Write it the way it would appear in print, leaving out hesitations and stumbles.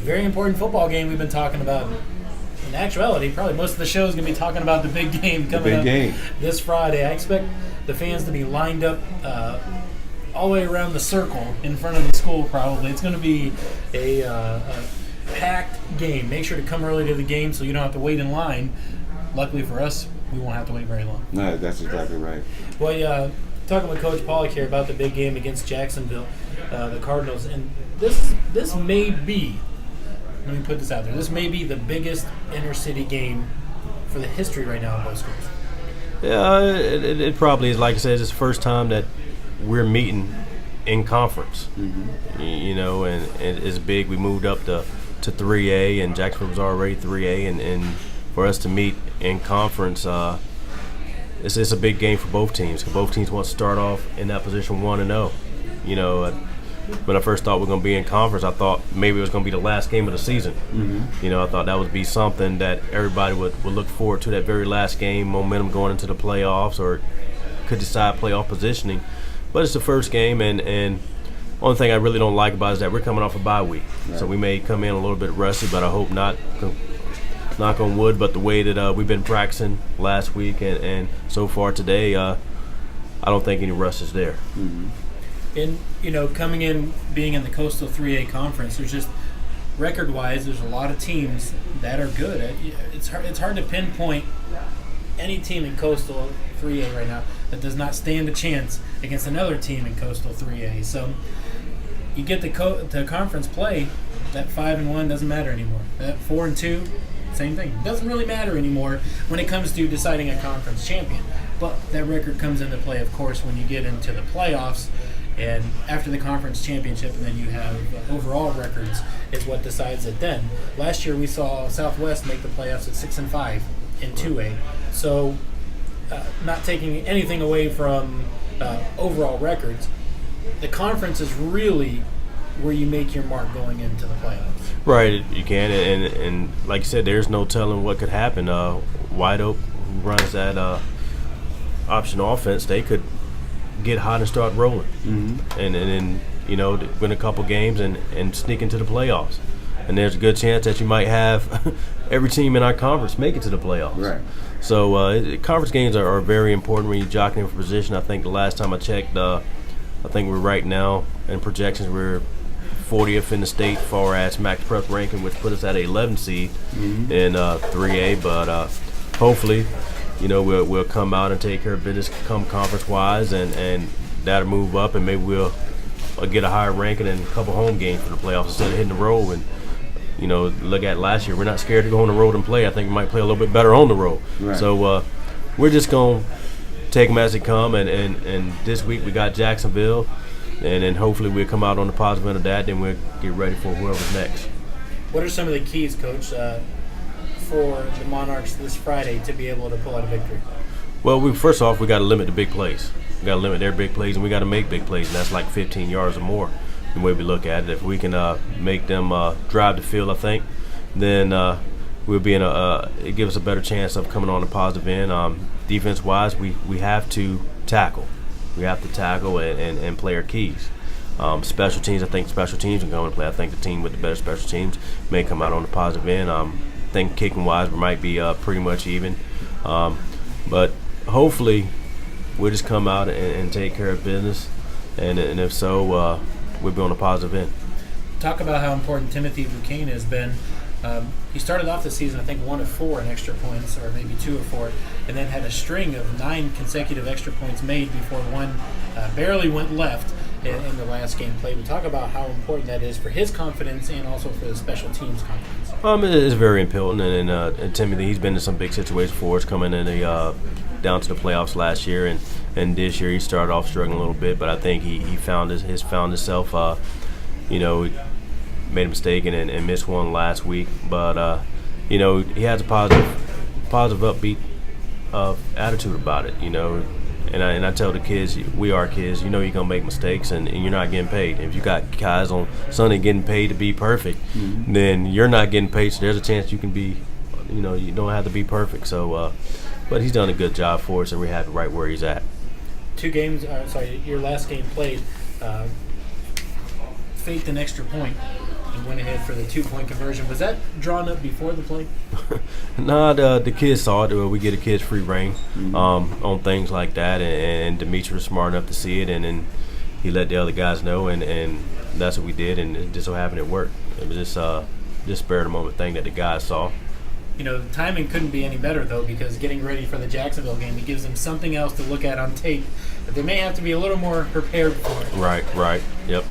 very important football game we've been talking about. In actuality, probably most of the show is going to be talking about the big game coming up this Friday. I expect the fans to be lined up all the way around the circle in front of the school probably. It's going to be a packed game. Make sure to come early to the game so you don't have to wait in line. Luckily for us, we won't have to wait very long. No, that's exactly right. Well, talking with Coach Pollock here about the big game against Jacksonville, the Cardinals, and this may be, let me put this out there, this may be the biggest inner-city game for the history right now in both schools. Yeah, it probably is. Like I said, it's the first time that we're meeting in conference. Mm-hmm. You know, and it's big. We moved up to 3A, and Jacksonville was already 3A, and for us to meet in conference, it's a big game for both teams. Both teams want to start off in that position 1-0. You know, when I first thought we were going to be in conference, I thought maybe it was going to be the last game of the season. Mm-hmm. You know, I thought that would be something that everybody would look forward to, that very last game, momentum going into the playoffs, or could decide playoff positioning. But it's the first game, and only thing I really don't like about it is that we're coming off a bye week. Right. So we may come in a little bit rusty, but I hope not. Knock on wood, but the way that we've been practicing last week and so far today, I don't think any rust is there. Mm-hmm. And, you know, coming in, being in the Coastal 3A Conference, there's just, record-wise, there's a lot of teams that are good. It's hard to pinpoint any team in Coastal 3A right now that does not stand a chance against another team in Coastal 3A. So you get the conference play, that 5-1 doesn't matter anymore. That 4-2, same thing. It doesn't really matter anymore when it comes to deciding a conference champion. But that record comes into play, of course, when you get into the playoffs. And after the conference championship, and then you have overall records is what decides it then. Last year we saw Southwest make the playoffs at 6-5 in 2A. So not taking anything away from overall records, the conference is really where you make your mark going into the playoffs. Right, you can, and like you said, there's no telling what could happen. White Oak, who runs that option offense, they could get hot and start rolling, mm-hmm. and then, you know, win a couple games and sneak into the playoffs. And there's a good chance that you might have every team in our conference make it to the playoffs. Right. So conference games are very important when you're jockeying for position. I think the last time I checked, I think we're right now in projections we're 40th in the state far as max prep ranking, which put us at an 11 seed mm-hmm. in 3A. But hopefully, you know, we'll come out and take care of business come conference-wise, and that'll move up, and maybe we'll get a higher ranking and a couple home games for the playoffs instead of hitting the road. And, you know, look at last year, we're not scared to go on the road and play. I think we might play a little bit better on the road. Right. So we're just going to take them as they come, and this week we got Jacksonville, and then hopefully we'll come out on the positive end of that, then we'll get ready for whoever's next. What are some of the keys, Coach, for the Monarchs this Friday to be able to pull out a victory? Well, first off, we got to limit the big plays. We got to limit their big plays, and we got to make big plays, and that's like 15 yards or more, the way we look at it. If we can make them drive the field, I think, then we'll be it gives us a better chance of coming on the positive end. Defense-wise, we have to tackle. We have to tackle and play our keys. Special teams, I think special teams can go and play. I think the team with the better special teams may come out on the positive end. I think kicking-wise, we might be pretty much even. But hopefully we'll just come out and take care of business. And if so, we'll be on the positive end. Talk about how important Timothy Buchanan has been. He started off the season, I think, 1 of 4 in extra points, or maybe 2 of 4, and then had a string of 9 consecutive extra points made before one barely went left in the last game played. We talk about how important that is for his confidence and also for the special teams confidence. It is very important, and Timothy, he's been in some big situations for us, coming in down to the playoffs last year, and this year he started off struggling a little bit, but I think he found himself. You know, made a mistake and missed one last week, but you know, he has a positive upbeat attitude about it. You know, and I tell the kids, we are kids. You know, you're gonna make mistakes, and you're not getting paid. If you got guys on Sunday getting paid to be perfect, mm-hmm. then you're not getting paid. So there's a chance you can be, you know, you don't have to be perfect. So, but he's done a good job for us, and we're happy right where he's at. 2 games. Your last game played. Faked an extra point and went ahead for the 2-point conversion. Was that drawn up before the play? No, the kids saw it. We get the kids free reign on things like that, and Demetrius was smart enough to see it, and then he let the other guys know, and that's what we did, and it just so happened it worked. It was just spur of the moment thing that the guys saw. The timing couldn't be any better, though, because getting ready for the Jacksonville game, it gives them something else to look at on tape that they may have to be a little more prepared for. Right. Yep.